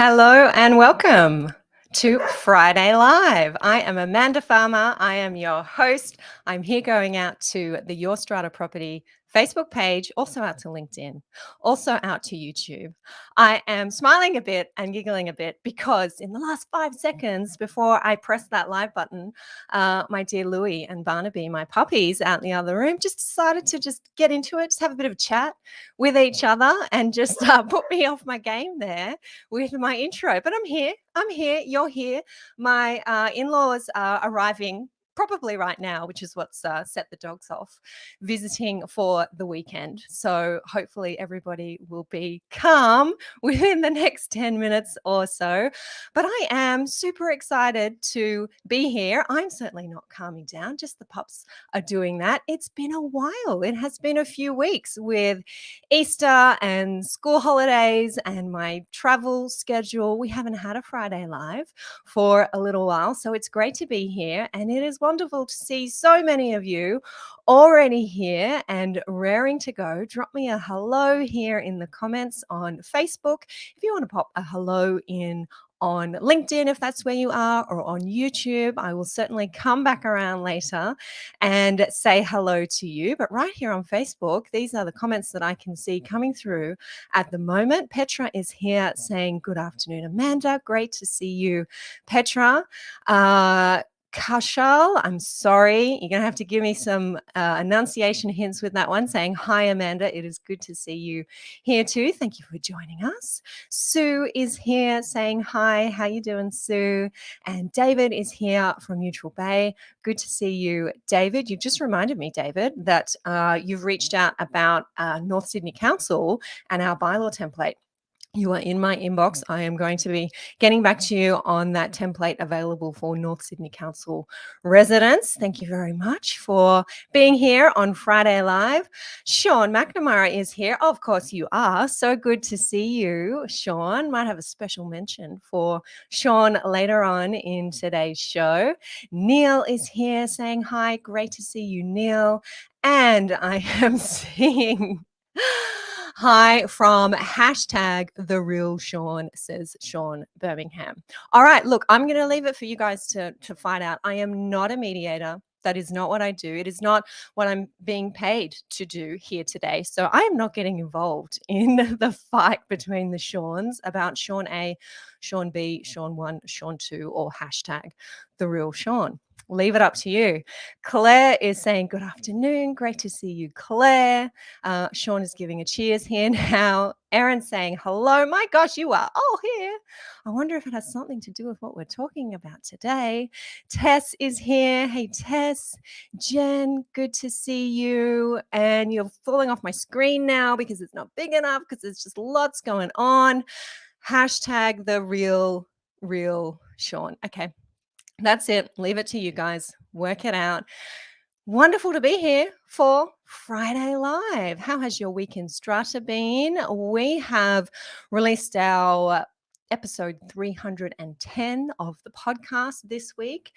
Hello and welcome to Friday Live. I am Amanda Farmer. I am your host. I'm here going out to the Your Strata Property Facebook page, also out to LinkedIn, also out to YouTube. I am smiling a bit and giggling a bit because in the last 5 seconds before I press that live button, my dear Louie and Barnaby, my puppies out in the other room, just decided to just get into it, just have a bit of a chat with each other and just put me off my game there with my intro. But I'm here. You're here. My in-laws are arriving probably right now, which is what's set the dogs off, visiting for the weekend. So hopefully everybody will be calm within the next 10 minutes or so. But I am super excited to be here. I'm certainly not calming down, just the pups are doing that. It's been a while. It has been a few weeks with Easter and school holidays and my travel schedule. We haven't had a Friday Live for a little while, so it's great to be here. And it is wonderful to see so many of you already here and raring to go. Drop me a hello here in the comments on Facebook. If you want to pop a hello in on LinkedIn, if that's where you are, or on YouTube, I will certainly come back around later and say hello to you. But right here on Facebook, these are the comments that I can see coming through at the moment. Petra is here saying, good afternoon, Amanda. Great to see you, Petra. Kashal, I'm sorry. You're going to have to give me some enunciation hints with that one, saying, hi, Amanda. It is good to see you here too. Thank you for joining us. Sue is here saying, hi. How you doing, Sue? And David is here from Neutral Bay. Good to see you, David. You've just reminded me, David, that you've reached out about North Sydney Council and our bylaw template. You are in my inbox. I am going to be getting back to you on that template available for North Sydney Council residents. Thank you very much for being here on Friday Live. Sean McNamara is here. Of course you are. So good to see you, Sean. Might have a special mention for Sean later on in today's show. Neil is here saying hi. Great to see you, Neil. And I am seeing... Hi from hashtag the real Sean, says Sean Birmingham. All right, look, I'm going to leave it for you guys to find out. I am not a mediator. That is not what I do. It is not what I'm being paid to do here today. So I am not getting involved in the fight between the Seans about Sean A, Sean B, Sean 1, Sean 2, or hashtag the real Sean. Leave it up to you. Claire is saying, good afternoon. Great to see you, Claire. Sean is giving a cheers here now. Erin's saying, hello. My gosh, you are all here. I wonder if it has something to do with what we're talking about today. Tess is here. Hey, Tess. Jen, good to see you. And you're falling off my screen now because it's not big enough because there's just lots going on. Hashtag the real Sean. Okay. That's it. Leave it to you guys. Work it out. Wonderful to be here for Friday Live. How has your week in Strata been? We have released our episode 310 of the podcast this week,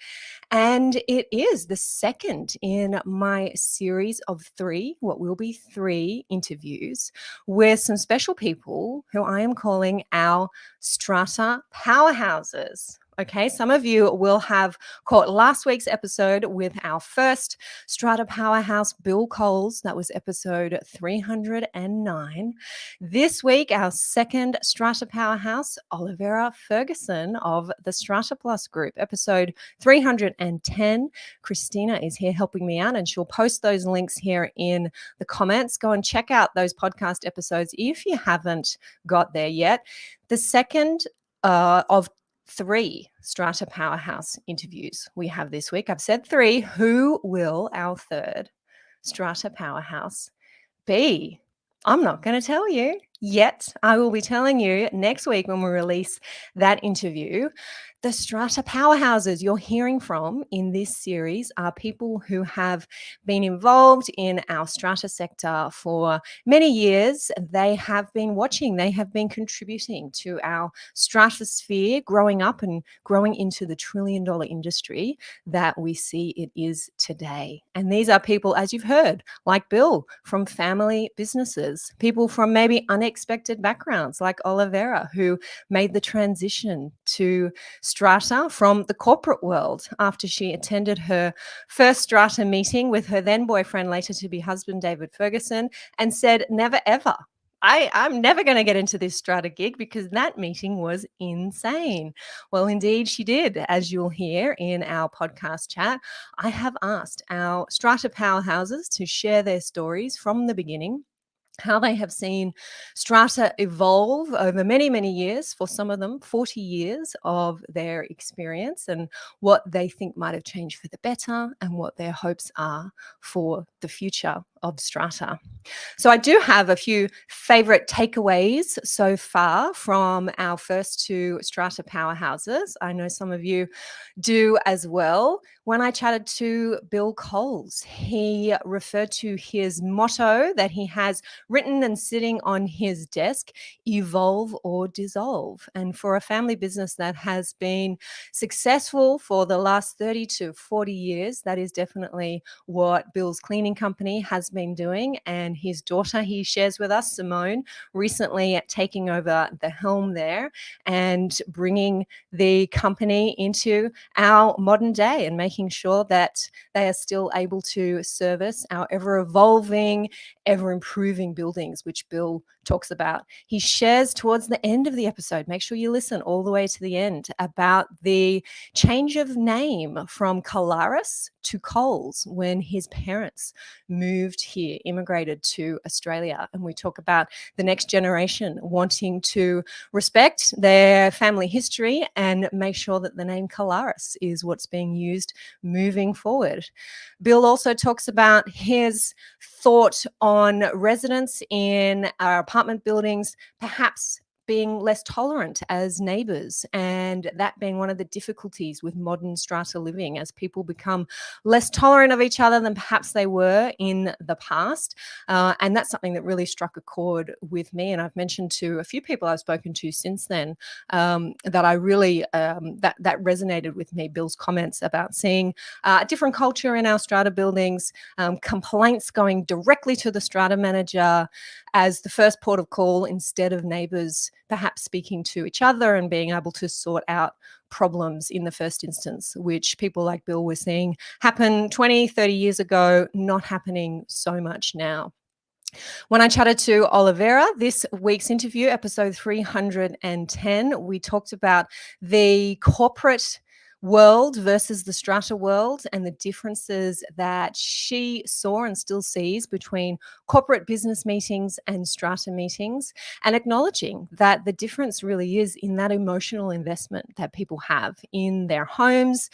and it is the second in my series of 3, what will be 3 interviews with some special people who I am calling our Strata powerhouses. Okay, some of you will have caught last week's episode with our first Strata powerhouse, Bill Coles. That was episode 309. This week, our second Strata powerhouse, Olivera Ferguson of the Strata Plus Group, episode 310. Christina is here helping me out, and she'll post those links here in the comments. Go and check out those podcast episodes if you haven't got there yet. The second of 3 Strata powerhouse interviews we have this week. I've said 3. Who will our third Strata powerhouse be? I'm not going to tell you yet. I will be telling you next week when we release that interview. The Strata powerhouses you're hearing from in this series are people who have been involved in our Strata sector for many years. They have been watching, they have been contributing to our stratosphere, growing up and growing into the $1 trillion industry that we see it is today. And these are people, as you've heard, like Bill, from family businesses, people from maybe unexpected backgrounds, like Olivera, who made the transition to Strata from the corporate world after she attended her first Strata meeting with her then boyfriend, later to be husband, David Ferguson, and said, never ever. I'm never going to get into this Strata gig because that meeting was insane. Well, indeed, she did, as you'll hear in our podcast chat. I have asked our Strata powerhouses to share their stories from the beginning, how they have seen Strata evolve over many, many years, for some of them, 40 years of their experience, and what they think might have changed for the better and what their hopes are for the future of Strata. So I do have a few favorite takeaways so far from our first two Strata powerhouses. I know some of you do as well. When I chatted to Bill Coles, he referred to his motto that he has written and sitting on his desk: evolve or dissolve. And for a family business that has been successful for the last 30 to 40 years, that is definitely what Bill's cleaning company has been doing. And his daughter, he shares with us, Simone, recently taking over the helm there and bringing the company into our modern day and making sure that they are still able to service our ever evolving, ever improving buildings, which Bill talks about. He shares towards the end of the episode, make sure you listen all the way to the end, about the change of name from Colaris to Coles when his parents moved here, immigrated to Australia. And we talk about the next generation wanting to respect their family history and make sure that the name Colaris is what's being used moving forward. Bill also talks about his thought on residents in our apartment buildings perhaps being less tolerant as neighbors, and that being one of the difficulties with modern Strata living, as people become less tolerant of each other than perhaps they were in the past. And that's something that really struck a chord with me. And I've mentioned to a few people I've spoken to since then that I really, that resonated with me, Bill's comments about seeing a different culture in our Strata buildings, complaints going directly to the Strata manager as the first port of call instead of neighbors perhaps speaking to each other and being able to sort out problems in the first instance, which people like Bill were seeing happen 20, 30 years ago, not happening so much now. When I chatted to Olivera, this week's interview, episode 310, we talked about the corporate world versus the Strata world and the differences that she saw and still sees between corporate business meetings and Strata meetings, and acknowledging that the difference really is in that emotional investment that people have in their homes,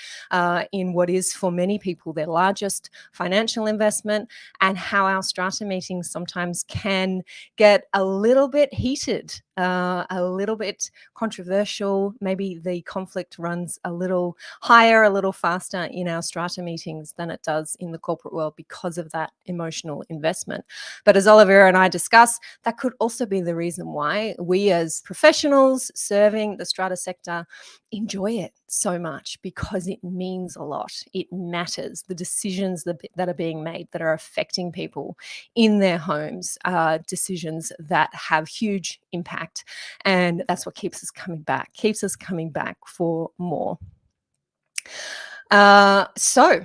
in what is for many people their largest financial investment, and how our Strata meetings sometimes can get a little bit heated, a little bit controversial. Maybe the conflict runs a little higher, a little faster in our Strata meetings than it does in the corporate world because of that emotional investment. But as Olivera and I discuss, that could also be the reason why we as professionals serving the Strata sector enjoy it so much, because it means a lot. It matters. The decisions that are being made that are affecting people in their homes are decisions that have huge impact. And that's what keeps us coming back for more. So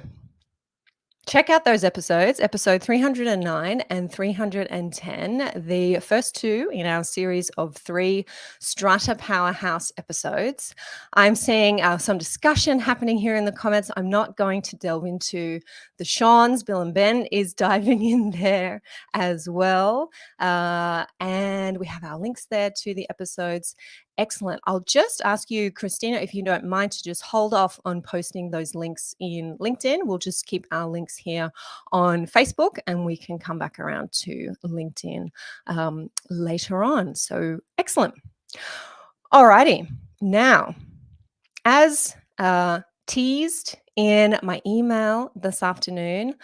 check out those episodes, episode 309 and 310, the first two in our series of 3 Strata Powerhouse episodes. I'm seeing some discussion happening here in the comments. I'm not going to delve into the Sean's. Bill and Ben is diving in there as well. And we have our links there to the episodes. Excellent. I'll just ask you, Christina, if you don't mind, to just hold off on posting those links in LinkedIn. We'll just keep our links here on Facebook, and we can come back around to LinkedIn later on. So excellent. All righty. Now, as teased in my email this afternoon,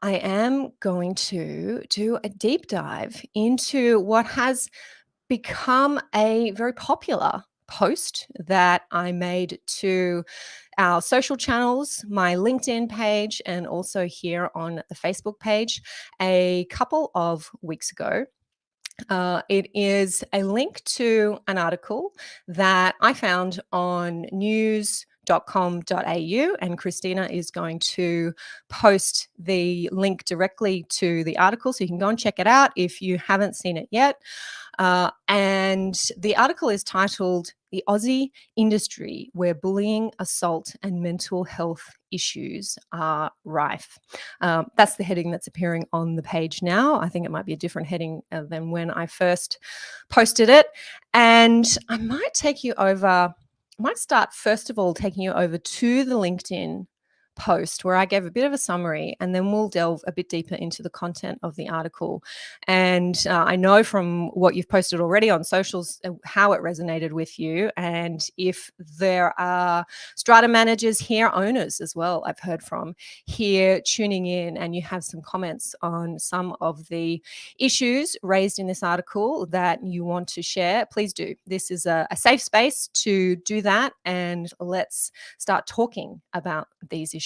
I am going to do a deep dive into what has become a very popular post that I made to our social channels, my LinkedIn page, and also here on the Facebook page a couple of weeks ago. It is a link to an article that I found on news.com.au, and Christina is going to post the link directly to the article so you can go and check it out if you haven't seen it yet. And the article is titled "The Aussie Industry Where Bullying, Assault and Mental Health Issues Are Rife." That's the heading that's appearing on the page now. I think it might be a different heading than when I first posted it. And I might take you over, I might start first of all taking you over to the LinkedIn post where I gave a bit of a summary, and then we'll delve a bit deeper into the content of the article. And I know from what you've posted already on socials how it resonated with you. And if there are strata managers here, owners as well, I've heard from here tuning in, and you have some comments on some of the issues raised in this article that you want to share, please do. This is a safe space to do that, and let's start talking about these issues.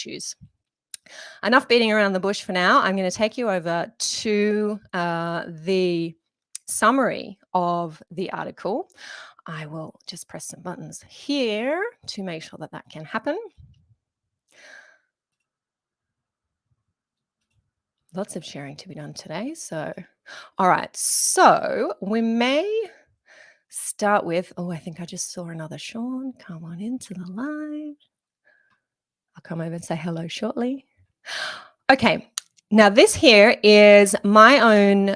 Enough beating around the bush for now. I'm going to take you over to the summary of the article. I will just press some buttons here to make sure that that can happen. Lots of sharing to be done today. So, all right. So we may start with, oh, I think I just saw another Sean. Come on into the live. I'll come over and say hello shortly. Okay. Now, this here is my own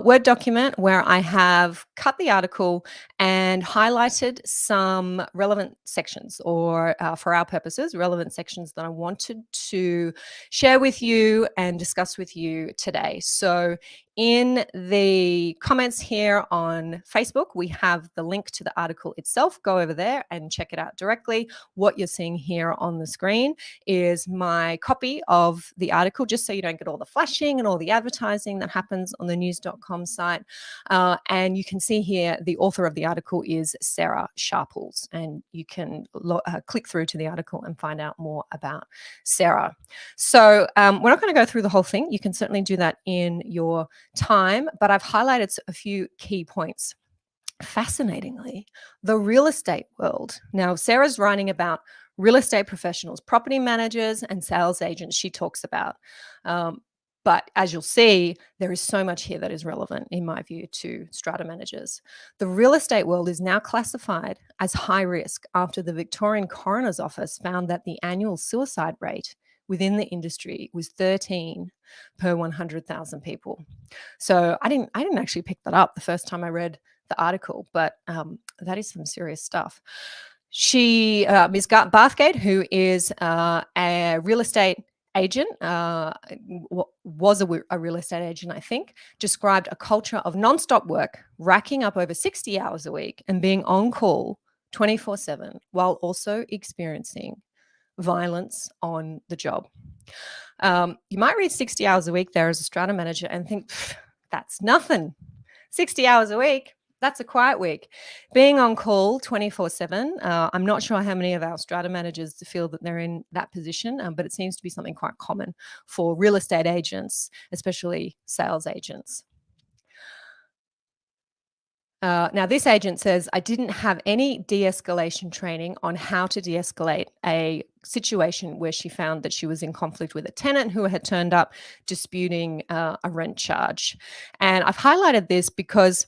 Word document where I have cut the article and highlighted some relevant sections, or for our purposes, relevant sections that I wanted to share with you and discuss with you today. So in the comments here on Facebook, we have the link to the article itself. Go over there and check it out directly. What you're seeing here on the screen is my copy of the article, just so you don't get all the flashing and all the advertising that happens on the news.com site. And you can see here the author of the article is Sarah Sharples, and you can click through to the article and find out more about Sarah. So we're not going to go through the whole thing. You can certainly do that in your time, but I've highlighted a few key points. Fascinatingly, the real estate world. Now, Sarah's writing about real estate professionals, property managers, and sales agents she talks about. But as you'll see, there is so much here that is relevant, in my view, to strata managers. The real estate world is now classified as high risk after the Victorian Coroner's Office found that the annual suicide rate within the industry was 13 per 100,000 people. So I didn't actually pick that up the first time I read the article, but that is some serious stuff. She, Ms. Bathgate, who is a real estate agent, was a real estate agent, I think, described a culture of nonstop work, racking up over 60 hours a week and being on call 24/7 while also experiencing violence on the job. You might read 60 hours a week there as a strata manager and think, that's nothing. 60 hours a week, that's a quiet week. Being on call 24/7, I'm not sure how many of our strata managers feel that they're in that position, but it seems to be something quite common for real estate agents, especially sales agents. Now, this agent says, I didn't have any de-escalation training on how to de-escalate a situation where she found that she was in conflict with a tenant who had turned up disputing a rent charge. And I've highlighted this because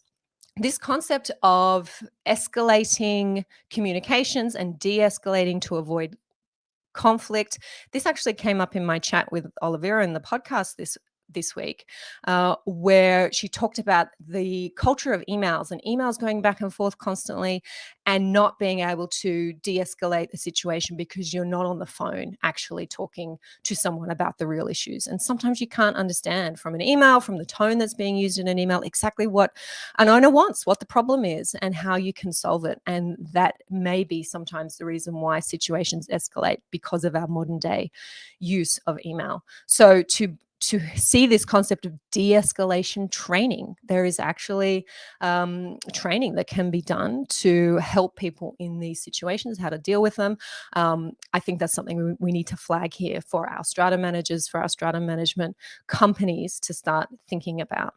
this concept of escalating communications and de-escalating to avoid conflict, this actually came up in my chat with Olivera in the podcast this week, where she talked about the culture of emails and emails going back and forth constantly and not being able to de-escalate the situation because you're not on the phone actually talking to someone about the real issues. And sometimes you can't understand from an email, from the tone that's being used in an email, exactly what an owner wants, what the problem is, and how you can solve it. And that may be sometimes the reason why situations escalate, because of our modern day use of email. So to see this concept of de-escalation training, there is actually training that can be done to help people in these situations, how to deal with them. I think that's something we need to flag here for our strata managers, for our strata management companies to start thinking about.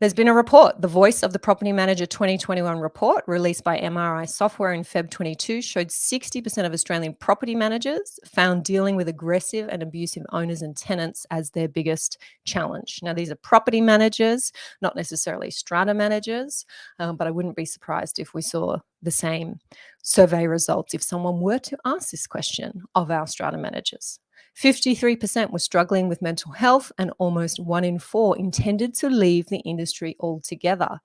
There's been a report, the Voice of the Property Manager 2021 report released by MRI Software in Feb 22 showed 60% of Australian property managers found dealing with aggressive and abusive owners and tenants as their biggest challenge. Now, these are property managers, not necessarily strata managers, but I wouldn't be surprised if we saw the same survey results if someone were to ask this question of our strata managers. 53% were struggling with mental health, and almost 1 in 4 intended to leave the industry altogether,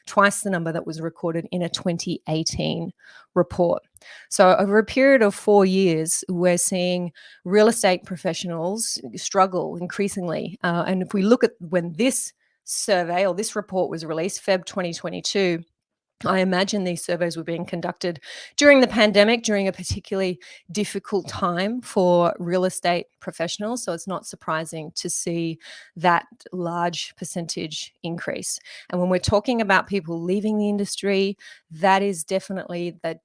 twice the number that was recorded in a 2018 report. So over a period of 4 years, we're seeing real estate professionals struggle increasingly. And if we look at when this survey or this report was released, Feb 2022, I imagine these surveys were being conducted during the pandemic, during a particularly difficult time for real estate professionals. So it's not surprising to see that large percentage increase. And when we're talking about people leaving the industry, that is definitely the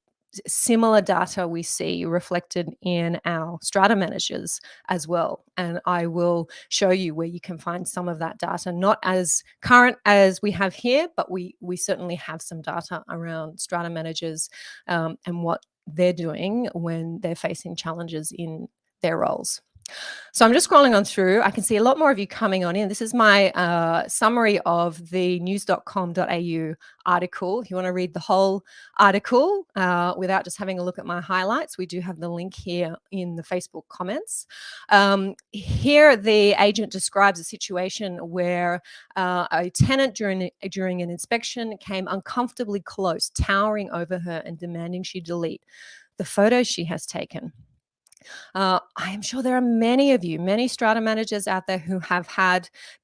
similar data we see reflected in our strata managers as well. And I will show you where you can find some of that data, not as current as we have here, but we certainly have some data around strata managers and what they're doing when they're facing challenges in their roles. So I'm just scrolling on through. I can see a lot more of you coming on in. This is my summary of the news.com.au article. If you want to read the whole article without just having a look at my highlights, we do have the link here in the Facebook comments. Here, the agent describes a situation where a tenant during an inspection came uncomfortably close, towering over her and demanding she delete the photos she has taken. I am sure there are many of you, many strata managers out there who have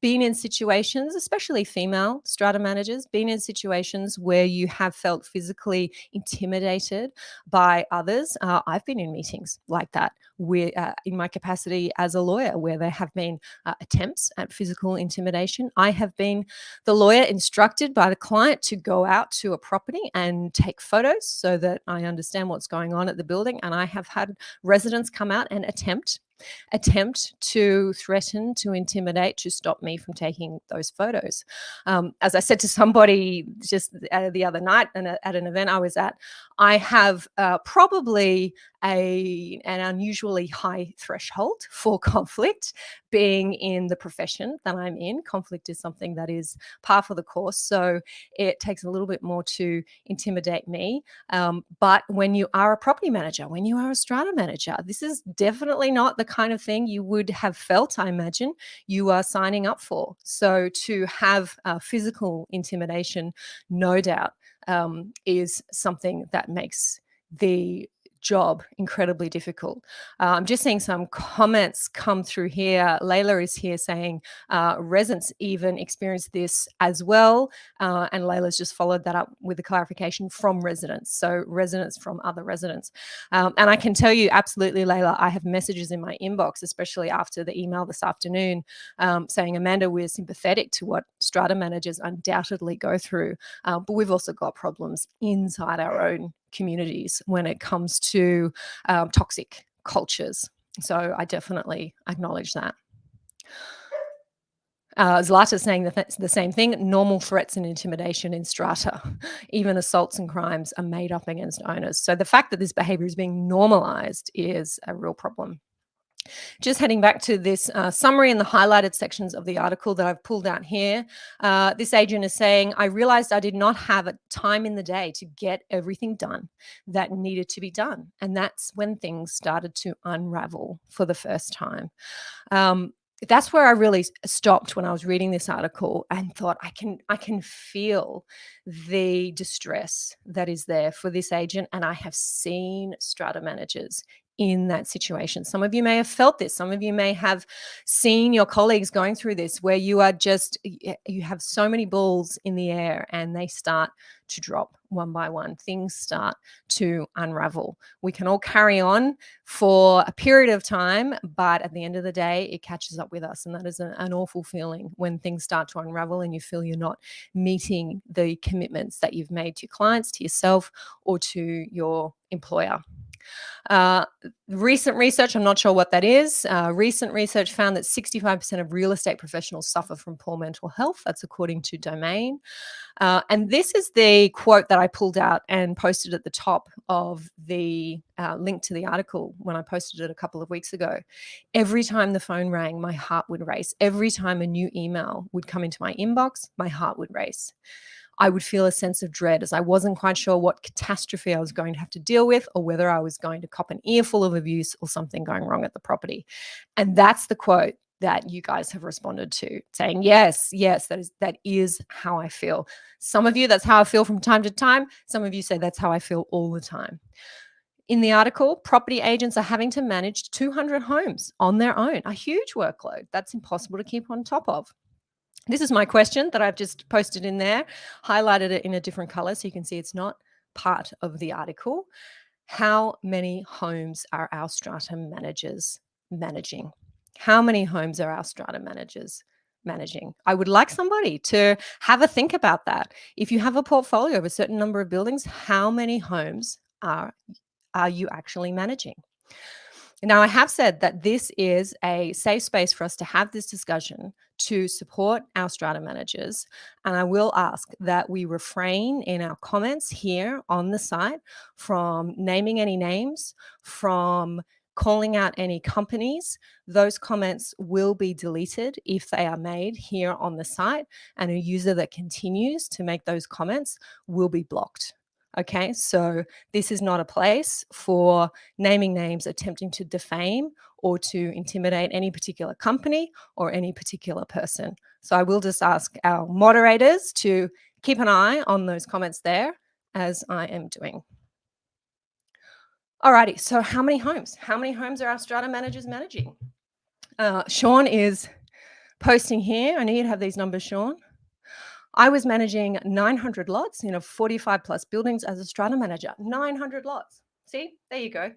been in situations, especially female strata managers, been in situations where you have felt physically intimidated by others. I've been in meetings like that in my capacity as a lawyer, where there have been attempts at physical intimidation. I have been the lawyer instructed by the client to go out to a property and take photos so that I understand what's going on at the building. And I have had residents come out and attempt to threaten, to intimidate, to stop me from taking those photos. As I said to somebody just the other night at an event I was at, I have probably an unusually high threshold for conflict. Being in the profession that I'm in, conflict is something that is par for the course. So it takes a little bit more to intimidate me. But when you are a property manager, when you are a strata manager, this is definitely not the kind of thing you would have felt, I imagine, you are signing up for. So to have physical intimidation, no doubt, is something that makes the job incredibly difficult. I'm just seeing some comments come through here. Layla is here saying residents even experienced this as well. And Layla's just followed that up with a clarification from residents. So residents from other residents. And I can tell you absolutely, Layla, I have messages in my inbox, especially after the email this afternoon, saying, Amanda, we're sympathetic to what strata managers undoubtedly go through. But we've also got problems inside our own communities when it comes to toxic cultures. So I definitely acknowledge that. Zlata saying the same thing, normal threats and intimidation in strata. Even assaults and crimes are made up against owners. So the fact that this behavior is being normalized is a real problem. Just heading back to this summary and the highlighted sections of the article that I've pulled out here, this agent is saying, I realized I did not have a time in the day to get everything done that needed to be done. And that's when things started to unravel for the first time. That's where I really stopped when I was reading this article and thought, I can feel the distress that is there for this agent. And I have seen strata managers in that situation. Some of you may have felt this. Some of you may have seen your colleagues going through this, where you have so many balls in the air and they start to drop one by one. Things start to unravel. We can all carry on for a period of time, but at the end of the day, it catches up with us. And that is an awful feeling when things start to unravel and you feel you're not meeting the commitments that you've made to your clients, to yourself, or to your employer. Uh, Recent research, I'm not sure what that is. Recent research found that 65% of real estate professionals suffer from poor mental health. That's according to Domain. And this is the quote that I pulled out and posted at the top of the link to the article when I posted it a couple of weeks ago. Every time the phone rang, my heart would race. Every time a new email would come into my inbox, my heart would race. I would feel a sense of dread as I wasn't quite sure what catastrophe I was going to have to deal with or whether I was going to cop an earful of abuse or something going wrong at the property. And that's the quote that you guys have responded to, saying, yes, that is how I feel. Some of you, that's how I feel from time to time. Some of you say that's how I feel all the time. In the article, property agents are having to manage 200 homes on their own, a huge workload that's impossible to keep on top of. This is my question that I've just posted in there, highlighted it in a different color so you can see it's not part of the article. How many homes are our strata managers managing? How many homes are our strata managers managing? I would like somebody to have a think about that. If you have a portfolio of a certain number of buildings, how many homes are you actually managing? Now, I have said that this is a safe space for us to have this discussion to support our strata managers. And I will ask that we refrain in our comments here on the site from naming any names, from calling out any companies. Those comments will be deleted if they are made here on the site, and a user that continues to make those comments will be blocked. Okay, so this is not a place for naming names, attempting to defame or to intimidate any particular company or any particular person. So I will just ask our moderators to keep an eye on those comments there, as I am doing. Alrighty, so how many homes? How many homes are our strata managers managing? Sean is posting here. I need to have these numbers, Sean. I was managing 900 lots in a 45 plus buildings as a strata manager. 900 lots. See, there you go.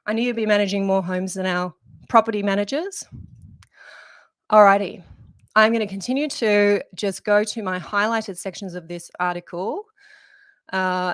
I need to be managing more homes than our property managers. Alrighty. I'm going to continue to just go to my highlighted sections of this article.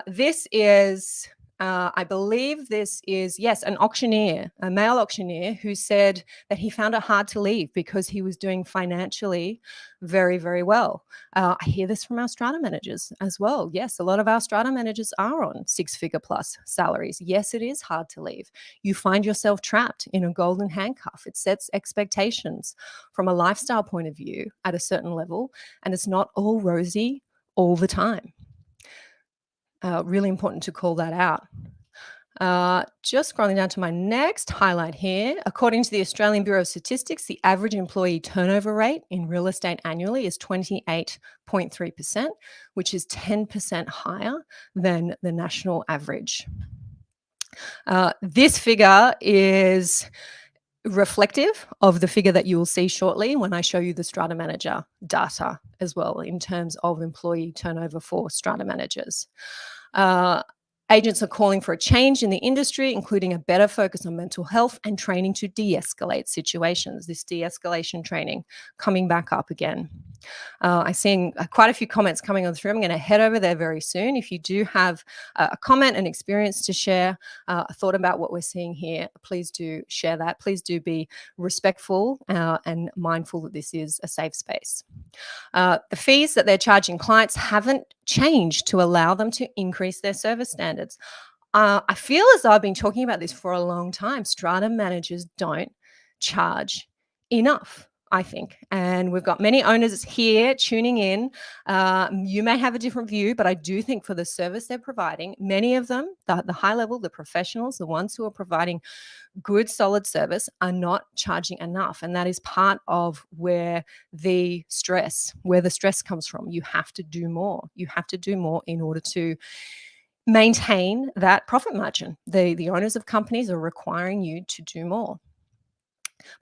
This is, I believe this is, yes, an auctioneer, a male auctioneer who said that he found it hard to leave because he was doing financially very, very well. I hear this from our strata managers as well. Yes, a lot of our strata managers are on six-figure plus salaries. Yes, it is hard to leave. You find yourself trapped in a golden handcuff. It sets expectations from a lifestyle point of view at a certain level, and it's not all rosy all the time. Really important to call that out. Just scrolling down to my next highlight here. According to the Australian Bureau of Statistics, the average employee turnover rate in real estate annually is 28.3%, which is 10% higher than the national average. This figure is reflective of the figure that you will see shortly when I show you the strata manager data as well in terms of employee turnover for strata managers. Agents are calling for a change in the industry, including a better focus on mental health and training to de-escalate situations. This de-escalation training coming back up again. I'm seeing quite a few comments coming on through. I'm going to head over there very soon. If you do have a comment, an experience to share, a thought about what we're seeing here, please do share that. Please do be respectful and mindful that this is a safe space. The fees that they're charging clients haven't changed to allow them to increase their service standards. I feel as though I've been talking about this for a long time. Strata managers don't charge enough, I think. And we've got many owners here tuning in. You may have a different view, but I do think for the service they're providing, many of them, the high level, the professionals, the ones who are providing good, solid service are not charging enough. And that is part of where the stress comes from. You have to do more. You have to do more in order to maintain that profit margin. The owners of companies are requiring you to do more.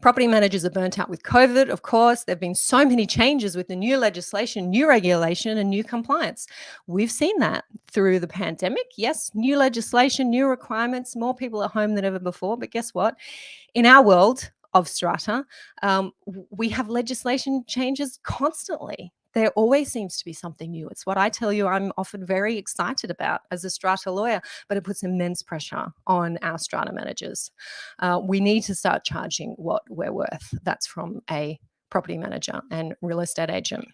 Property managers are burnt out with COVID, of course. There have been so many changes with the new legislation, new regulation, and new compliance. We've seen that through the pandemic. Yes, new legislation, new requirements, more people at home than ever before. But guess what? In our world of strata, we have legislation changes constantly. There always seems to be something new. It's what I tell you I'm often very excited about as a strata lawyer, but it puts immense pressure on our strata managers. We need to start charging what we're worth. That's from a property manager and real estate agent.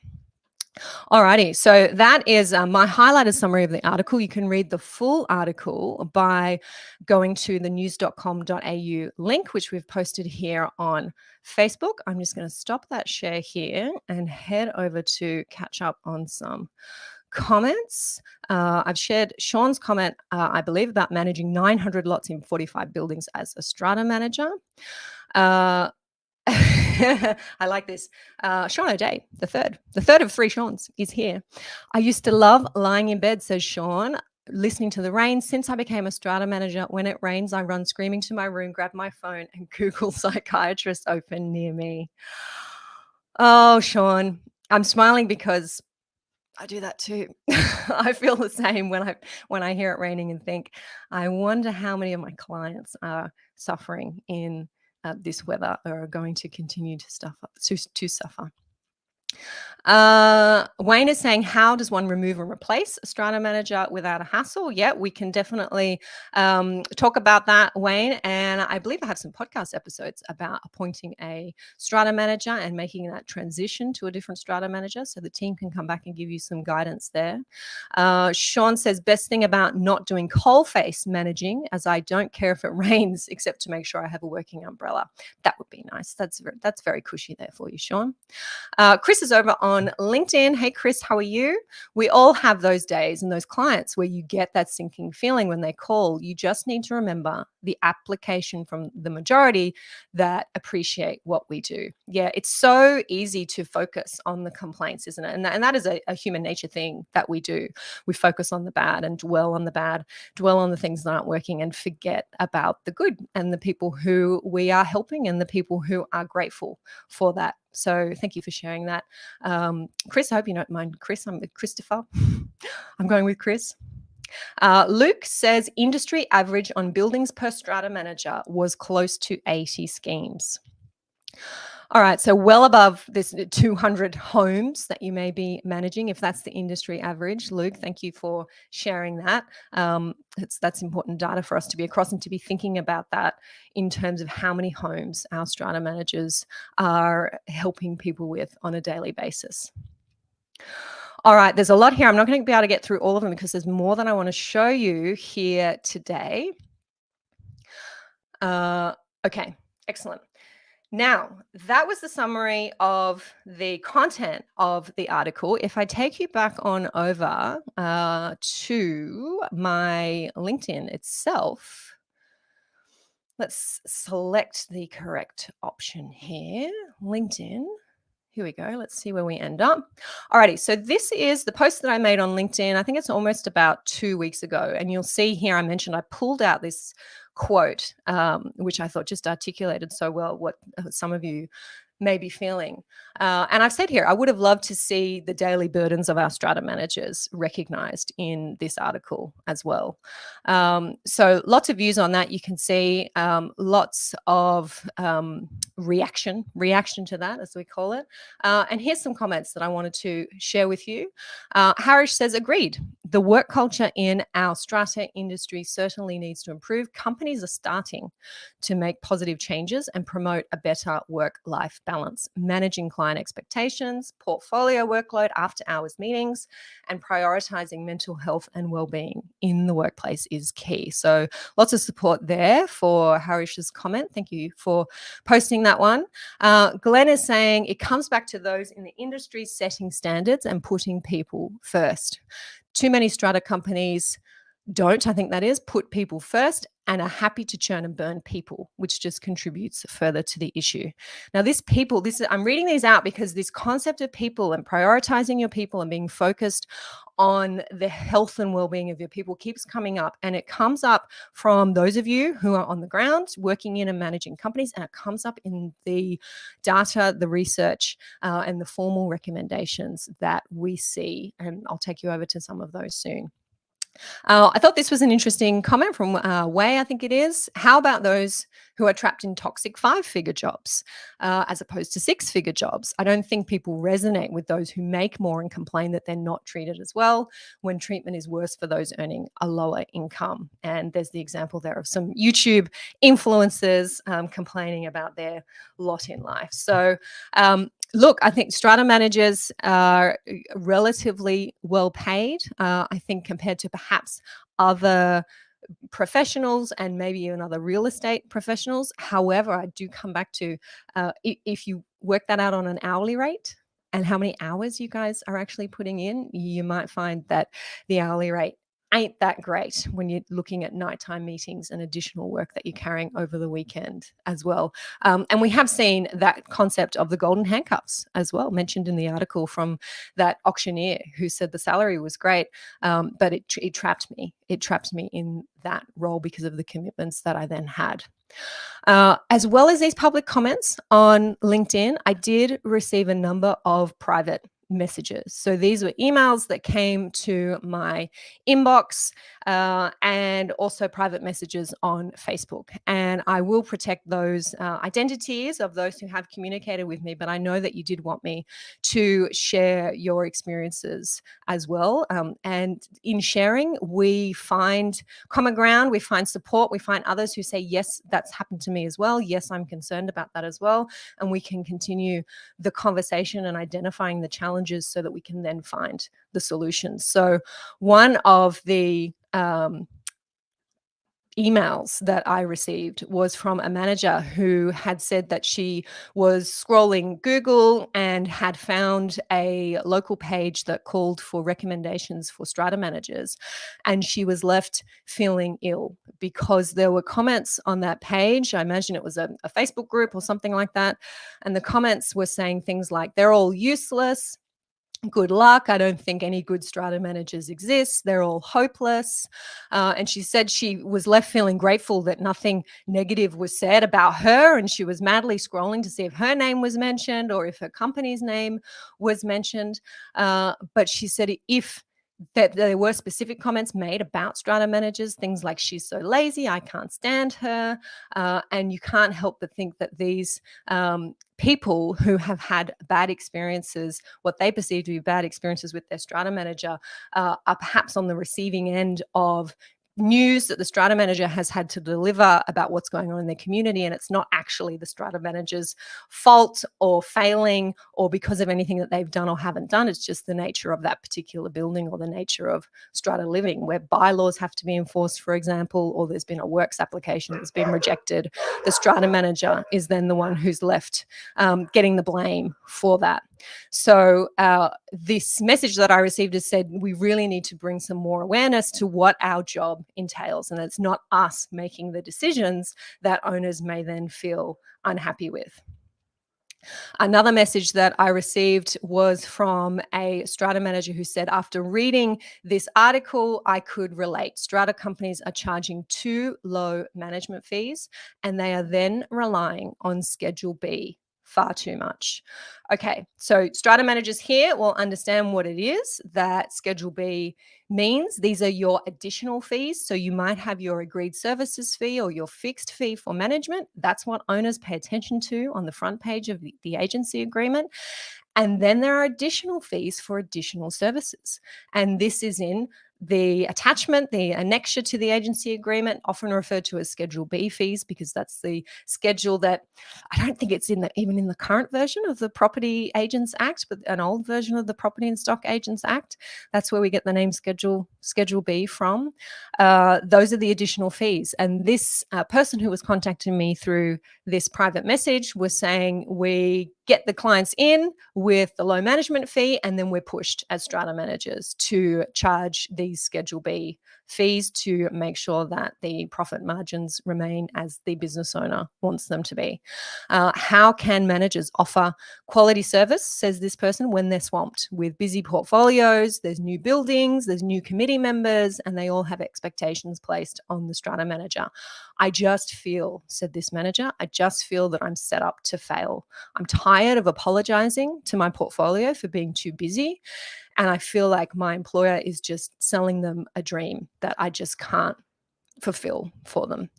Alrighty, so that is my highlighted summary of the article. You can read the full article by going to the news.com.au link, which we've posted here on Facebook. I'm just going to stop that share here and head over to catch up on some comments. I've shared Sean's comment, I believe, about managing 900 lots in 45 buildings as a strata manager. I like this. Sean O'Day, the third of three Seans, is here. I used to love lying in bed, says Sean, listening to the rain. Since I became a strata manager, when it rains, I run screaming to my room, grab my phone, and Google psychiatrist open near me. Oh, Sean, I'm smiling because I do that too. I feel the same when I hear it raining and think, I wonder how many of my clients are suffering in this weather or are going to continue to suffer. Wayne is saying, how does one remove and replace a strata manager without a hassle? Yeah, we can definitely talk about that, Wayne. And I believe I have some podcast episodes about appointing a strata manager and making that transition to a different strata manager, so the team can come back and give you some guidance there. Sean says, best thing about not doing coalface managing, as I don't care if it rains, except to make sure I have a working umbrella. That would be nice. That's very cushy there for you, Sean. Chris is over on LinkedIn. Hey, Chris, how are you? We all have those days and those clients where you get that sinking feeling when they call. You just need to remember the application from the majority that appreciate what we do. Yeah, it's so easy to focus on the complaints, isn't it? And that is a human nature thing that we do. We focus on the bad and dwell on the bad, dwell on the things that aren't working, and forget about the good and the people who we are helping and the people who are grateful for that. So thank you for sharing that. Chris, I hope you don't mind. Chris, I'm with Christopher. I'm going with Chris. Luke says industry average on buildings per strata manager was close to 80 schemes. All right, so well above this 200 homes that you may be managing, if that's the industry average. Luke, thank you for sharing that. That's important data for us to be across and to be thinking about that in terms of how many homes our strata managers are helping people with on a daily basis. All right, there's a lot here. I'm not going to be able to get through all of them because there's more than I want to show you here today. Okay, excellent. Now, that was the summary of the content of the article. If I take you back on over to my LinkedIn itself, let's select the correct option here, LinkedIn. Here we go. Let's see where we end up. Alrighty, so this is the post that I made on LinkedIn. I think it's almost about 2 weeks ago. And you'll see here I mentioned I pulled out this quote, which I thought just articulated so well what some of you may be feeling. And I've said here, I would have loved to see the daily burdens of our strata managers recognized in this article as well. So lots of views on that. You can see lots of reaction to that, as we call it. And here's some comments that I wanted to share with you. Harish says, agreed. The work culture in our strata industry certainly needs to improve. Companies are starting to make positive changes and promote a better work-life balance, managing client expectations, portfolio workload, after-hours meetings, and prioritizing mental health and well-being in the workplace is key. So lots of support there for Harish's comment. Thank you for posting that one. Glenn is saying it comes back to those in the industry setting standards and putting people first. Too many strata companies don't, I think that is, put people first and are happy to churn and burn people, which just contributes further to the issue. Now, I'm reading these out because this concept of people and prioritizing your people and being focused on the health and well-being of your people keeps coming up. And it comes up from those of you who are on the ground working in and managing companies, and it comes up in the data, the research, and the formal recommendations that we see. And I'll take you over to some of those soon. I thought this was an interesting comment from Way, I think it is. How about those who are trapped in toxic five-figure jobs as opposed to six-figure jobs? I don't think people resonate with those who make more and complain that they're not treated as well when treatment is worse for those earning a lower income. And there's the example there of some YouTube influencers complaining about their lot in life. So, look, I think strata managers are relatively well paid. I think compared to perhaps other professionals and maybe even other real estate professionals. However, I do come back to if you work that out on an hourly rate and how many hours you guys are actually putting in, you might find that the hourly rate ain't that great when you're looking at nighttime meetings and additional work that you're carrying over the weekend as well. And we have seen that concept of the golden handcuffs as well, mentioned in the article from that auctioneer who said the salary was great, but it trapped me. It trapped me in that role because of the commitments that I then had. As well as these public comments on LinkedIn, I did receive a number of private messages. So these were emails that came to my inbox and also private messages on Facebook. And I will protect those identities of those who have communicated with me, but I know that you did want me to share your experiences as well. And in sharing, we find common ground, we find support, we find others who say, yes, that's happened to me as well. Yes, I'm concerned about that as well. And we can continue the conversation and identifying the challenges so that we can then find the solutions. So one of the emails that I received was from a manager who had said that she was scrolling Google and had found a local page that called for recommendations for strata managers. And she was left feeling ill because there were comments on that page. I imagine it was a Facebook group or something like that. And the comments were saying things like, they're all useless. Good luck. I don't think any good strata managers exist. They're all hopeless. And she said she was left feeling grateful that nothing negative was said about her. And she was madly scrolling to see if her name was mentioned or if her company's name was mentioned. But she said if that there were specific comments made about strata managers, things like she's so lazy, I can't stand her. And you can't help but think that these people who have had bad experiences, what they perceive to be bad experiences with their strata manager, are perhaps on the receiving end of news that the strata manager has had to deliver about what's going on in their community, and it's not actually the strata manager's fault or failing or because of anything that they've done or haven't done. It's just the nature of that particular building or the nature of strata living, where bylaws have to be enforced, for example, or there's been a works application that's been rejected. The strata manager is then the one who's left getting the blame for that. So this message that I received has said we really need to bring some more awareness to what our job entails, and it's not us making the decisions that owners may then feel unhappy with. Another message that I received was from a strata manager who said, after reading this article, I could relate. Strata companies are charging too low management fees, and they are then relying on Schedule B far too much. Okay, so strata managers here will understand what it is that Schedule B means. These are your additional fees. So you might have your agreed services fee or your fixed fee for management. That's what owners pay attention to on the front page of the agency agreement. And then there are additional fees for additional services. And this is in the attachment, the annexure to the agency agreement, often referred to as Schedule B fees, because that's the schedule that I don't think it's even in the current version of the Property Agents Act, but an old version of the Property and Stock Agents Act. That's where we get the name Schedule B from. Those are the additional fees. And this person who was contacting me through this private message was saying, we get the clients in with the low management fee, and then we're pushed as strata managers to charge these Schedule B fees to make sure that the profit margins remain as the business owner wants them to be. How can managers offer quality service, says this person, when they're swamped with busy portfolios, there's new buildings, there's new committee members, and they all have expectations placed on the strata manager? I just feel, said this manager, I just feel that I'm set up to fail. I'm tired of apologizing to my portfolio for being too busy. And I feel like my employer is just selling them a dream that I just can't fulfill for them.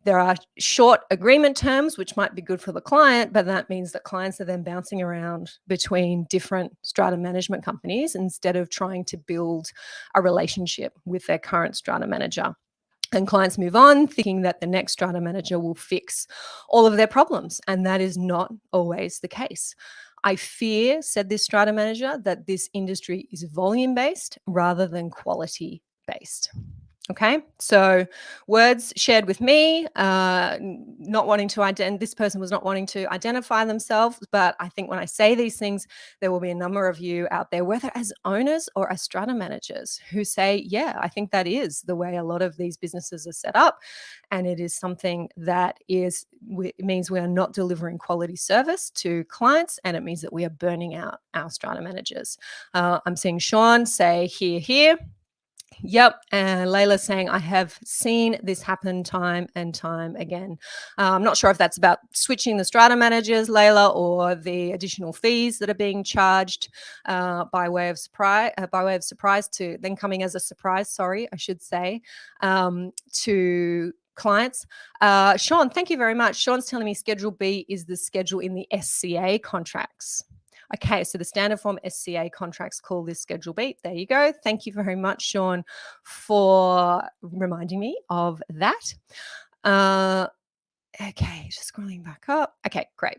There are short agreement terms, which might be good for the client, but that means that clients are then bouncing around between different strata management companies instead of trying to build a relationship with their current strata manager. And clients move on thinking that the next strata manager will fix all of their problems. And that is not always the case. I fear, said this strata manager, that this industry is volume based rather than quality based. Okay, so words shared with me, not wanting to this person was not wanting to identify themselves, but I think when I say these things, there will be a number of you out there, whether as owners or as strata managers, who say, yeah, I think that is the way a lot of these businesses are set up. And it is something that it means we are not delivering quality service to clients, and it means that we are burning out our strata managers. I'm seeing Sean say, here. Yep. And Layla's saying, I have seen this happen time and time again. I'm not sure if that's about switching the strata managers, Layla, or the additional fees that are being charged by way of surprise to then coming as a surprise, sorry, I should say, to clients. Sean, thank you very much. Sean's telling me Schedule B is the schedule in the SCA contracts. Okay, so the standard form SCA contracts call this Schedule B. There you go. Thank you very much, Sean, for reminding me of that. Okay, just scrolling back up. Okay, great.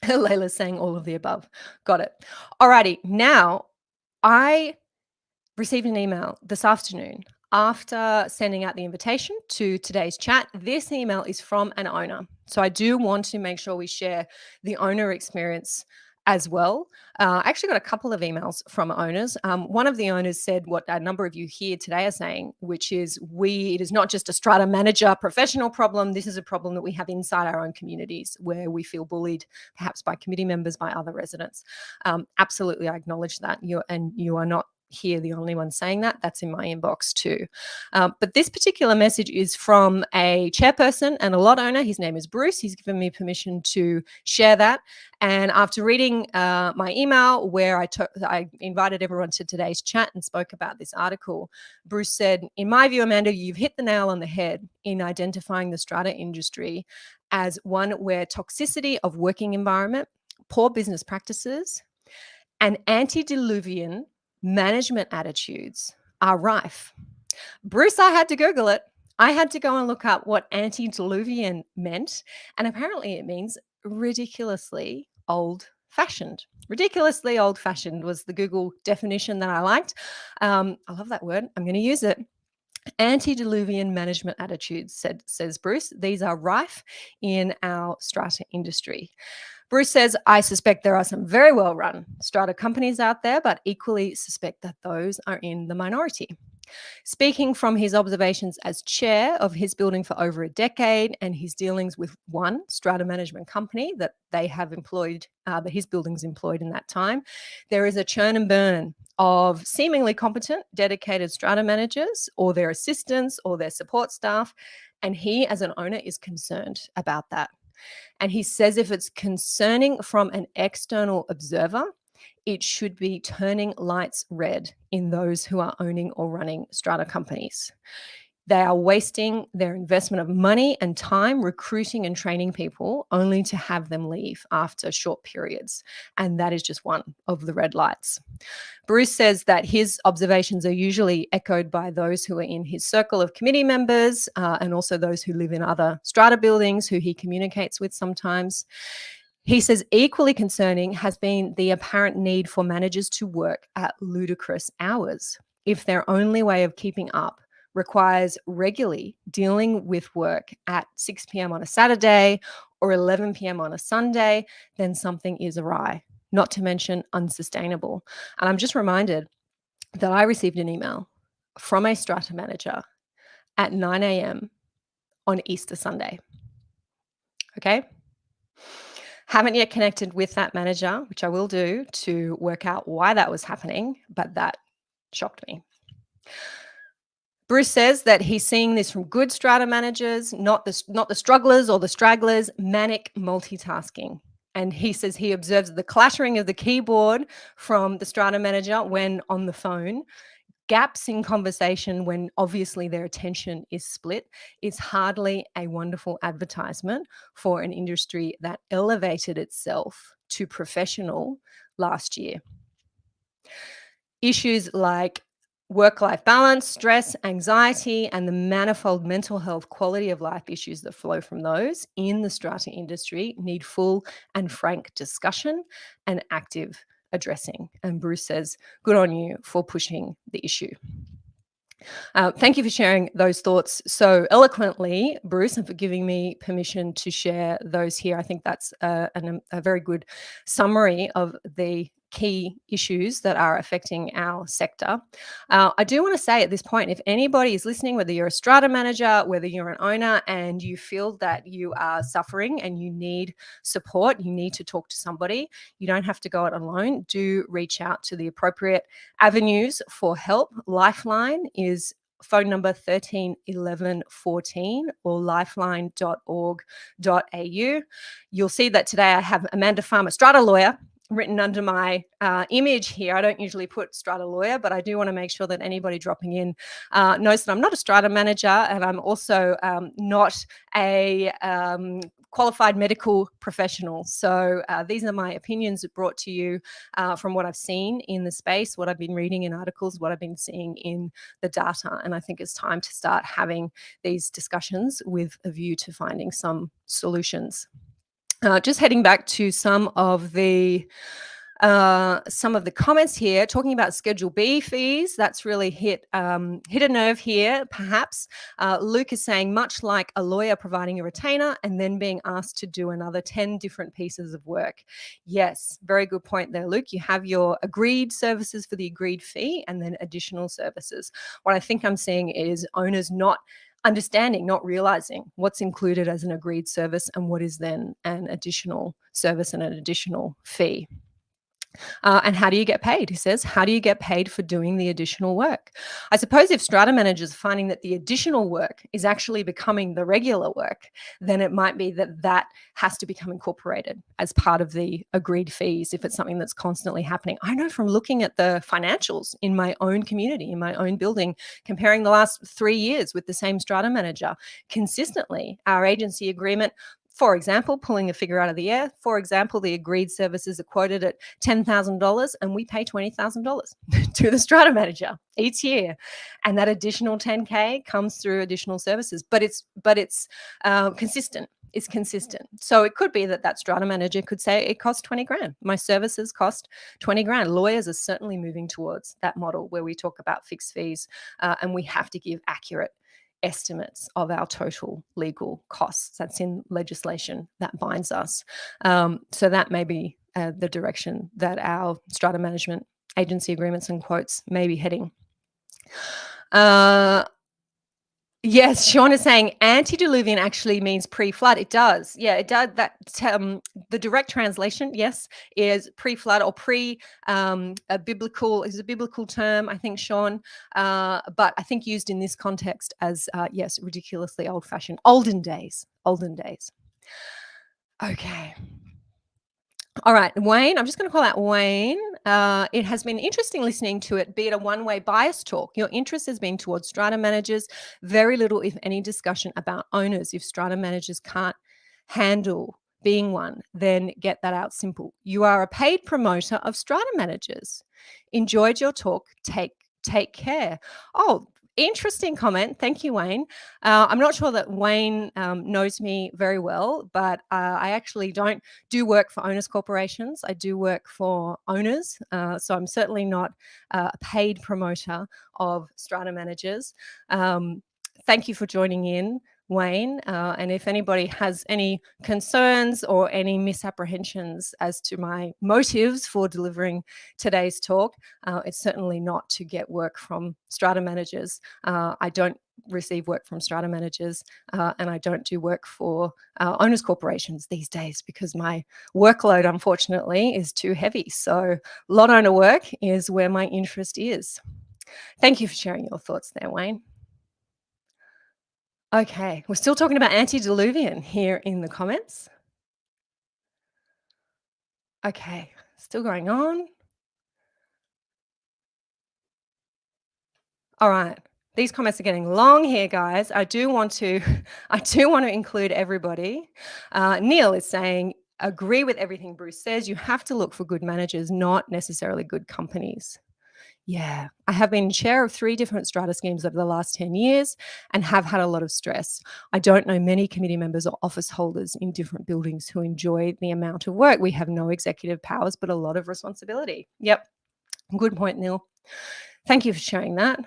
Layla's saying all of the above. Got it. Alrighty, now I received an email this afternoon after sending out the invitation to today's chat. This email is from an owner. So I do want to make sure we share the owner experience as well. I actually got a couple of emails from owners. One of the owners said what a number of you here today are saying, which is it is not just a strata manager professional problem. This is a problem that we have inside our own communities where we feel bullied, perhaps by committee members, by other residents. Absolutely, I acknowledge that. You are not here the only one saying that. That's in my inbox too. But this particular message is from a chairperson and a lot owner. His name is Bruce. He's given me permission to share that. And after reading my email where I invited everyone to today's chat and spoke about this article, Bruce said, in my view, Amanda, you've hit the nail on the head in identifying the strata industry as one where toxicity of working environment, poor business practices, and antediluvian management attitudes are rife. Bruce, I had to Google it. I had to go and look up what antediluvian meant. And apparently it means ridiculously old-fashioned. Ridiculously old-fashioned was the Google definition that I liked. I love that word. I'm going to use it. Antediluvian management attitudes, says Bruce. These are rife in our strata industry. Bruce says, I suspect there are some very well-run strata companies out there, but equally suspect that those are in the minority. Speaking from his observations as chair of his building for over a decade and his dealings with one strata management company that they have employed, that his building's employed in that time, there is a churn and burn of seemingly competent, dedicated strata managers or their assistants or their support staff. And he, as an owner, is concerned about that. And he says if it's concerning from an external observer, it should be turning lights red in those who are owning or running strata companies. They are wasting their investment of money and time recruiting and training people only to have them leave after short periods. And that is just one of the red lights. Bruce says that his observations are usually echoed by those who are in his circle of committee members and also those who live in other strata buildings who he communicates with sometimes. He says equally concerning has been the apparent need for managers to work at ludicrous hours if their only way of keeping up requires regularly dealing with work at 6 p.m. on a Saturday or 11 p.m. on a Sunday, then something is awry, not to mention unsustainable. And I'm just reminded that I received an email from a strata manager at 9 a.m. on Easter Sunday. Okay? Haven't yet connected with that manager, which I will do to work out why that was happening, but that shocked me. Bruce says that he's seeing this from good strata managers, not the strugglers or the stragglers, manic multitasking. And he says he observes the clattering of the keyboard from the Strata manager when on the phone, gaps in conversation when obviously their attention is split, is hardly a wonderful advertisement for an industry that elevated itself to professional last year. Issues like work-life balance, stress, anxiety, and the manifold mental health quality of life issues that flow from those in the strata industry need full and frank discussion and active addressing. And Bruce says, good on you for pushing the issue. Thank you for sharing those thoughts so eloquently, Bruce, and for giving me permission to share those here. I think that's a very good summary of the key issues that are affecting our sector. I do want to say at this point, if anybody is listening, whether you're a strata manager, whether you're an owner, and you feel that you are suffering and you need support, you need to talk to somebody, you don't have to go it alone. Do reach out to the appropriate avenues for help. Lifeline is phone number 13 11 14 or lifeline.org.au. You'll see that today I have Amanda Farmer, strata lawyer, written under my image here. I don't usually put strata lawyer, but I do want to make sure that anybody dropping in knows that I'm not a strata manager, and I'm also not a qualified medical professional. So these are my opinions brought to you from what I've seen in the space, what I've been reading in articles, what I've been seeing in the data. And I think it's time to start having these discussions with a view to finding some solutions. Just heading back to some of the comments here, talking about Schedule B fees. That's really hit a nerve here, perhaps. Luke is saying, much like a lawyer providing a retainer and then being asked to do another 10 different pieces of work. Yes, very good point there, Luke. You have your agreed services for the agreed fee and then additional services. What I think I'm seeing is owners not understanding, not realizing what's included as an agreed service and what is then an additional service and an additional fee. And how do you get paid? He says, how do you get paid for doing the additional work? I suppose if strata managers are finding that the additional work is actually becoming the regular work, then it might be that that has to become incorporated as part of the agreed fees if it's something that's constantly happening. I know from looking at the financials in my own community, in my own building, comparing the last 3 years with the same strata manager, consistently our agency agreement, for example, pulling a figure out of the air, for example, the agreed services are quoted at $10,000 and we pay $20,000 to the strata manager each year. And that additional 10K comes through additional services, but it's consistent. It's consistent. So it could be that that strata manager could say it costs 20 grand. My services cost 20 grand. Lawyers are certainly moving towards that model where we talk about fixed fees and we have to give accurate estimates of our total legal costs. That's in legislation that binds us. So that may be the direction that our strata management agency agreements and quotes may be heading. Yes, Sean is saying antediluvian actually means pre-flood. It does. Yeah, it does. That the direct translation, yes, is pre-flood or a biblical term, I think, Sean. But I think used in this context as yes, ridiculously old-fashioned, olden days. Okay. All right, Wayne, I'm just going to call out Wayne. It has been interesting listening to it, be it a one-way bias talk. Your interest has been towards strata managers, very little, if any, discussion about owners. If strata managers can't handle being one, then get that out simple. You are a paid promoter of strata managers. Enjoyed your talk. Take care. Oh, interesting comment. Thank you, Wayne. I'm not sure that Wayne knows me very well, but I actually don't do work for owners corporations. I do work for owners. So I'm certainly not a paid promoter of strata managers. Thank you for joining in, Wayne. And if anybody has any concerns or any misapprehensions as to my motives for delivering today's talk, it's certainly not to get work from strata managers. I don't receive work from strata managers and I don't do work for owners corporations these days because my workload, unfortunately, is too heavy. So lot owner work is where my interest is. Thank you for sharing your thoughts there, Wayne. Okay, we're still talking about antediluvian here in the comments. Okay, still going on. All right. These comments are getting long here, guys. I do want to I do want to include everybody. Neil is saying, agree with everything Bruce says. You have to look for good managers, not necessarily good companies. Yeah, I have been chair of 3 different strata schemes over the last 10 years and have had a lot of stress. I don't know many committee members or office holders in different buildings who enjoy the amount of work. We have no executive powers, but a lot of responsibility. Yep, good point, Neil. Thank you for sharing that.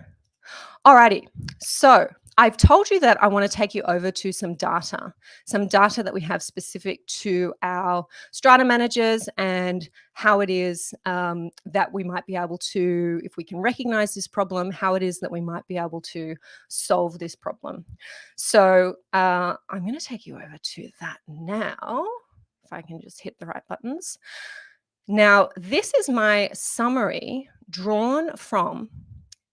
Alrighty, so I've told you that I want to take you over to some data that we have specific to our strata managers and how it is that we might be able to, if we can recognize this problem, how it is that we might be able to solve this problem. So I'm going to take you over to that now, if I can just hit the right buttons. Now, this is my summary drawn from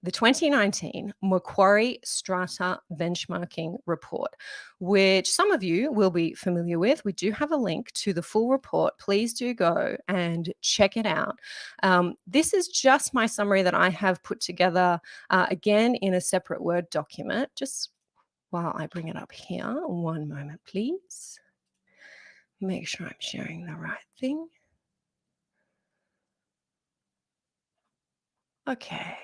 the 2019 Macquarie Strata benchmarking report, which some of you will be familiar with. We do have a link to the full report. Please do go and check it out. This is just my summary that I have put together, again, in a separate Word document. Just while I bring it up here, one moment, please. Make sure I'm sharing the right thing. Okay.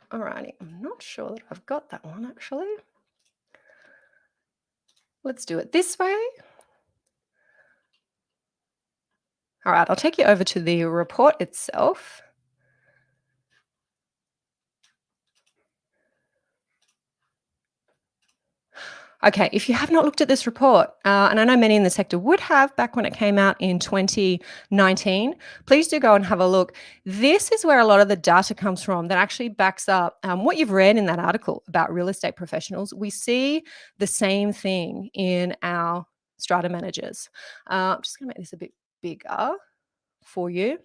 Alrighty, I'm not sure that I've got that one actually. Let's do it this way. All right, I'll take you over to the report itself. Okay, if you have not looked at this report, and I know many in the sector would have back when it came out in 2019, please do go and have a look. This is where a lot of the data comes from that actually backs up what you've read in that article about real estate professionals. We see the same thing in our strata managers. I'm just going to make this a bit bigger for you.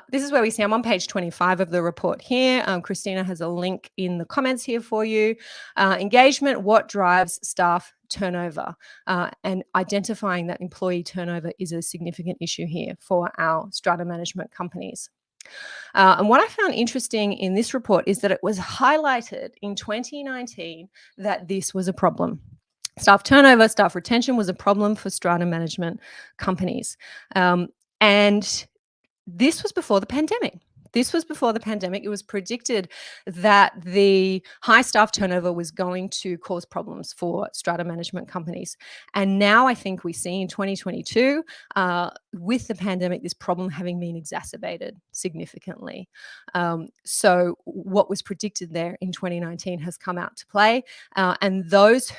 This is where we see, I'm on page 25 of the report here. Christina has a link in the comments here for you. Engagement, what drives staff turnover, and identifying that employee turnover is a significant issue here for our strata management companies. And what I found interesting in this report is that it was highlighted in 2019 that this was a problem. Staff turnover, staff retention was a problem for strata management companies. And this was before the pandemic. This was before the pandemic. It was predicted that the high staff turnover was going to cause problems for strata management companies. And now I think we see in 2022, with the pandemic, this problem having been exacerbated significantly. So what was predicted there in 2019 has come out to play. And those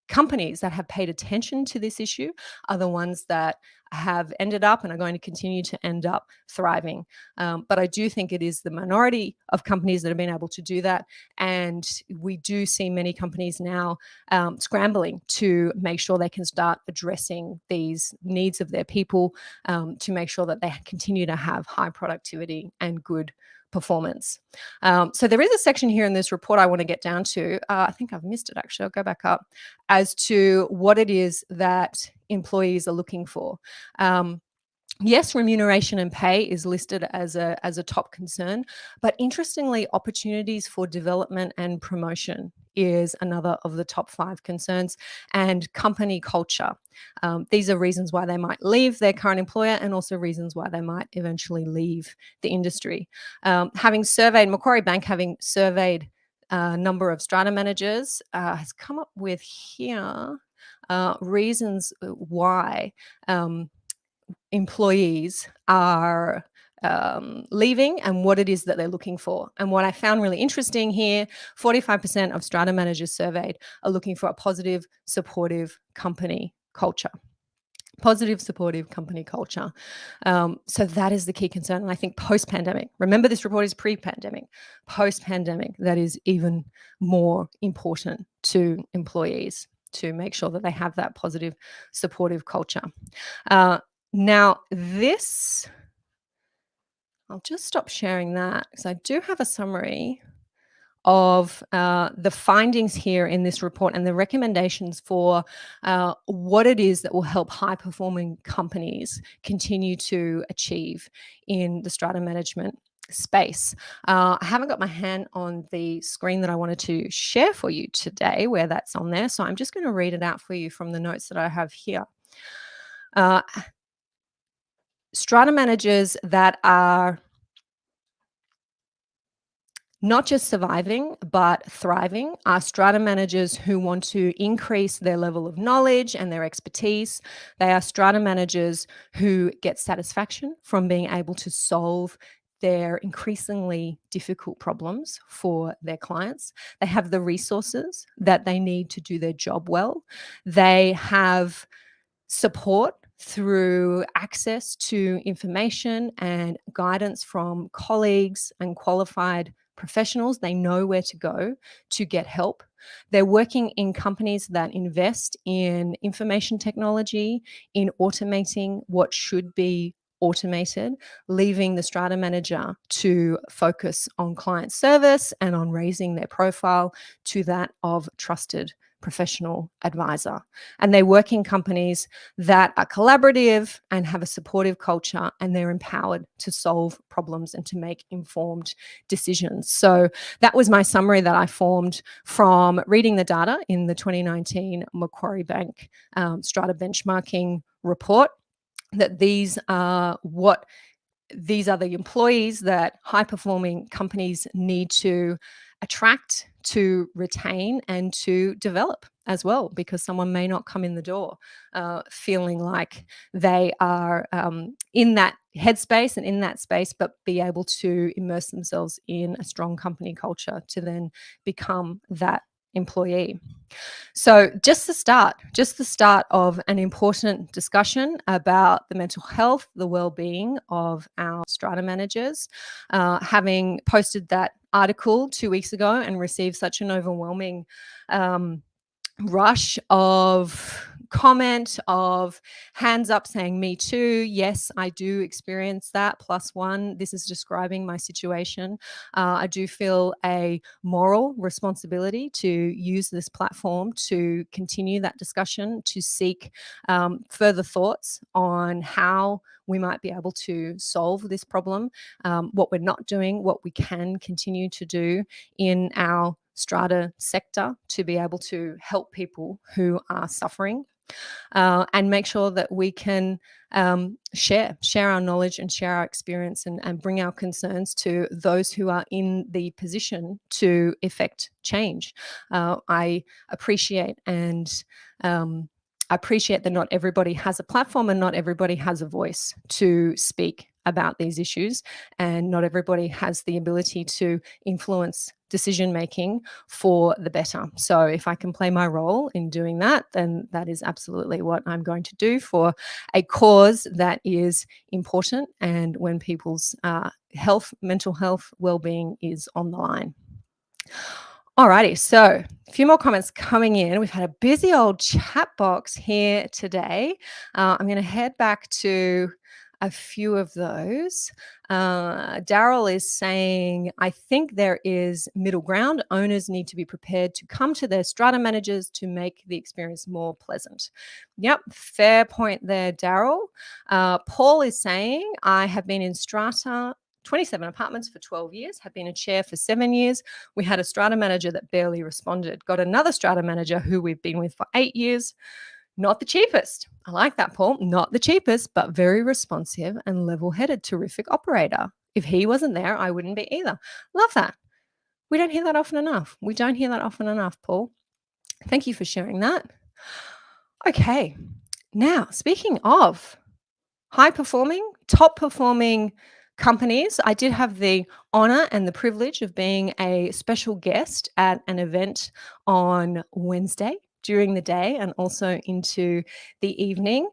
companies that have paid attention to this issue are the ones that have ended up and are going to continue to end up thriving. But I do think it is the minority of companies that have been able to do that. And we do see many companies now scrambling to make sure they can start addressing these needs of their people, to make sure that they continue to have high productivity and good performance. So there is a section here in this report I want to get down to. I think I've missed it actually. I'll go back up as to what it is that employees are looking for. Yes, remuneration and pay is listed as a top concern, but interestingly, opportunities for development and promotion is another of the top 5 concerns, and company culture. These are reasons why they might leave their current employer and also reasons why they might eventually leave the industry. Having surveyed, Macquarie Bank having surveyed a number of strata managers, has come up with here reasons why employees are leaving and what it is that they're looking for. And what I found really interesting here, 45% of strata managers surveyed are looking for a positive, supportive company culture. Positive, supportive company culture. So that is the key concern. And I think post-pandemic, remember this report is pre-pandemic, post-pandemic, that is even more important to employees to make sure that they have that positive, supportive culture. Now, this, I'll just stop sharing that because I do have a summary of the findings here in this report and the recommendations for what it is that will help high-performing companies continue to achieve in the strata management space. I haven't got my hand on the screen that I wanted to share for you today where that's on there, so I'm just going to read it out for you from the notes that I have here. Strata managers that are not just surviving, but thriving are strata managers who want to increase their level of knowledge and their expertise. They are strata managers who get satisfaction from being able to solve their increasingly difficult problems for their clients. They have the resources that they need to do their job well. They have support through access to information and guidance from colleagues and qualified professionals. They know where to go to get help. They're working in companies that invest in information technology, in automating what should be automated, leaving the strata manager to focus on client service and on raising their profile to that of trusted professional advisor. And they work in companies that are collaborative and have a supportive culture, and they're empowered to solve problems and to make informed decisions. So that was my summary that I formed from reading the data in the 2019 Macquarie Bank Strata benchmarking report, that these are the employees that high-performing companies need to attract, to retain, and to develop as well, because someone may not come in the door feeling like they are in that headspace and in that space, but be able to immerse themselves in a strong company culture to then become that employee. So just the start of an important discussion about the mental health, the well-being of our strata managers. Having posted that article 2 weeks ago and received such an overwhelming rush of comment, of hands up saying me too, yes, I do experience that, +1, this is describing my situation. I do feel a moral responsibility to use this platform to continue that discussion, to seek further thoughts on how we might be able to solve this problem, what we're not doing, what we can continue to do in our strata sector to be able to help people who are suffering, and make sure that we can share our knowledge and share our experience, and bring our concerns to those who are in the position to effect change. I appreciate that not everybody has a platform and not everybody has a voice to speak about these issues, and not everybody has the ability to influence decision making for the better. So if I can play my role in doing that, then that is absolutely what I'm going to do for a cause that is important, and when people's health, mental health, well-being is on the line. Alrighty, so a few more comments coming in. We've had a busy old chat box here today. I'm going to head back to a few of those. Daryl is saying, I think there is middle ground. Owners need to be prepared to come to their strata managers to make the experience more pleasant. Yep, fair point there, Daryl. Paul is saying, I have been in strata 27 apartments for 12 years, have been a chair for 7 years. We had a strata manager that barely responded. Got another strata manager who we've been with for 8 years. Not the cheapest. I like that, Paul. Not the cheapest, but very responsive and level-headed, terrific operator. If he wasn't there, I wouldn't be either. Love that. We don't hear that often enough. We don't hear that often enough, Paul. Thank you for sharing that. Okay. Now, speaking of high-performing, top-performing companies, I did have the honor and the privilege of being a special guest at an event on Wednesday during the day and also into the evening.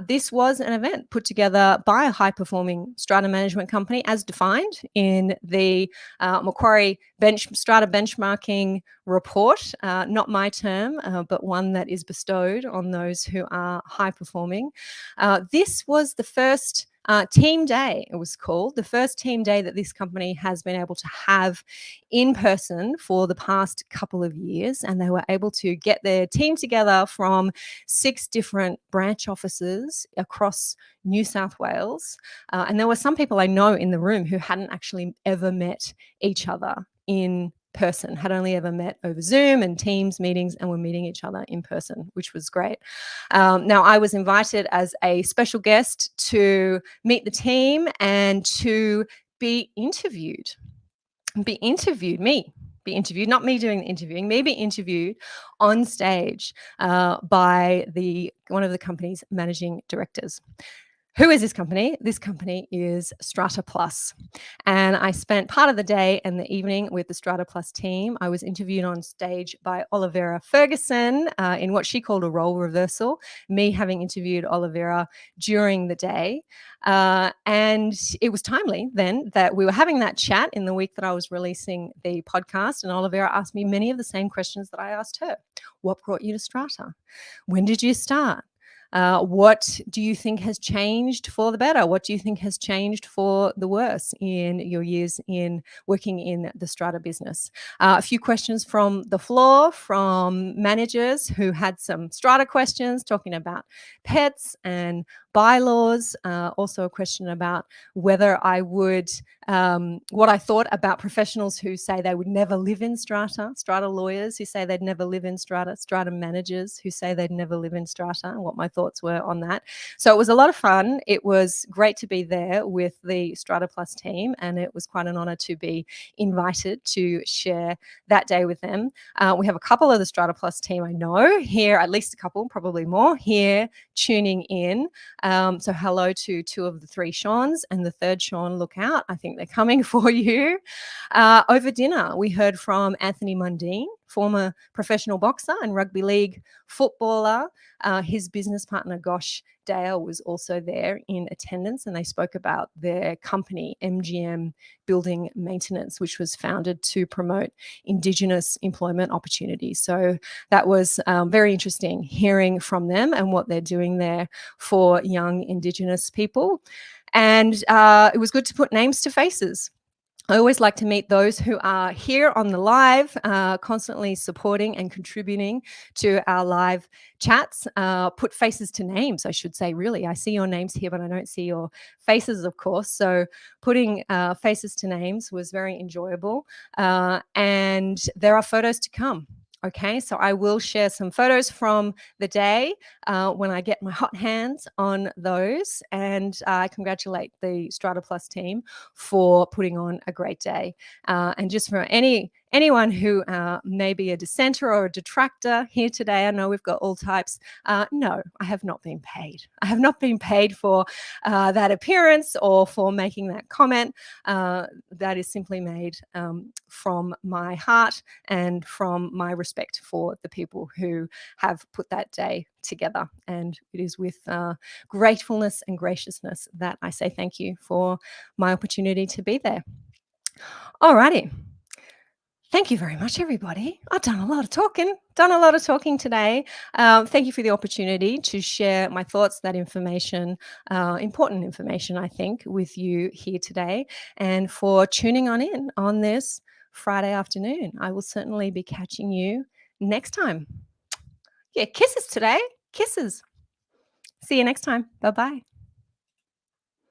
This was an event put together by a high-performing strata management company as defined in the Macquarie Strata benchmarking report. Not my term, but one that is bestowed on those who are high-performing. This was the first Team Day, it was called, the first team day that this company has been able to have in person for the past couple of years. And they were able to get their team together from 6 different branch offices across New South Wales. And there were some people I know in the room who hadn't actually ever met each other in person, had only ever met over Zoom and Teams meetings, and were meeting each other in person, which was great. Now, I was invited as a special guest to meet the team and to be interviewed. Be interviewed, not me doing the interviewing, me be interviewed on stage by one of the company's managing directors. Who is this company? This company is Strata Plus. And I spent part of the day and the evening with the Strata Plus team. I was interviewed on stage by Olivera Ferguson in what she called a role reversal, me having interviewed Olivera during the day. And it was timely then that we were having that chat in the week that I was releasing the podcast. And Olivera asked me many of the same questions that I asked her. What brought you to Strata? When did you start? What do you think has changed for the better? What do you think has changed for the worse in your years in working in the Strata business? A few questions from the floor, from managers who had some Strata questions talking about pets and bylaws. Also a question about whether I would, what I thought about professionals who say they would never live in Strata, Strata lawyers who say they'd never live in Strata, Strata managers who say they'd never live in Strata, and what my thoughts were on that. So it was a lot of fun. It was great to be there with the Strata Plus team, and it was quite an honor to be invited to share that day with them. We have a couple of the Strata Plus team I know here, at least a couple, probably more, here tuning in. So hello to 2 of the 3 Seans, and the 3rd Sean, look out. I think they're coming for you. Over dinner, we heard from Anthony Mundine, former professional boxer and rugby league footballer. His business partner, Gosh Dale, was also there in attendance, and they spoke about their company, MGM Building Maintenance, which was founded to promote Indigenous employment opportunities. So that was very interesting hearing from them and what they're doing there for young Indigenous people. And it was good to put names to faces. I always like to meet those who are here on the live, constantly supporting and contributing to our live chats. Put faces to names, I should say, really. I see your names here, but I don't see your faces, of course. So putting faces to names was very enjoyable. And there are photos to come. Okay, so I will share some photos from the day when I get my hot hands on those. And I congratulate the Strata Plus team for putting on a great day. And just for anyone who may be a dissenter or a detractor here today, I know we've got all types. No, I have not been paid. I have not been paid for that appearance or for making that comment. That is simply made from my heart and from my respect for the people who have put that day together. And it is with gratefulness and graciousness that I say thank you for my opportunity to be there. Alrighty. Thank you very much, everybody. I've done a lot of talking today. Thank you for the opportunity to share my thoughts, that information, important information, I think, with you here today, and for tuning in on this Friday afternoon. I will certainly be catching you next time. Yeah, kisses today. Kisses. See you next time. Bye-bye.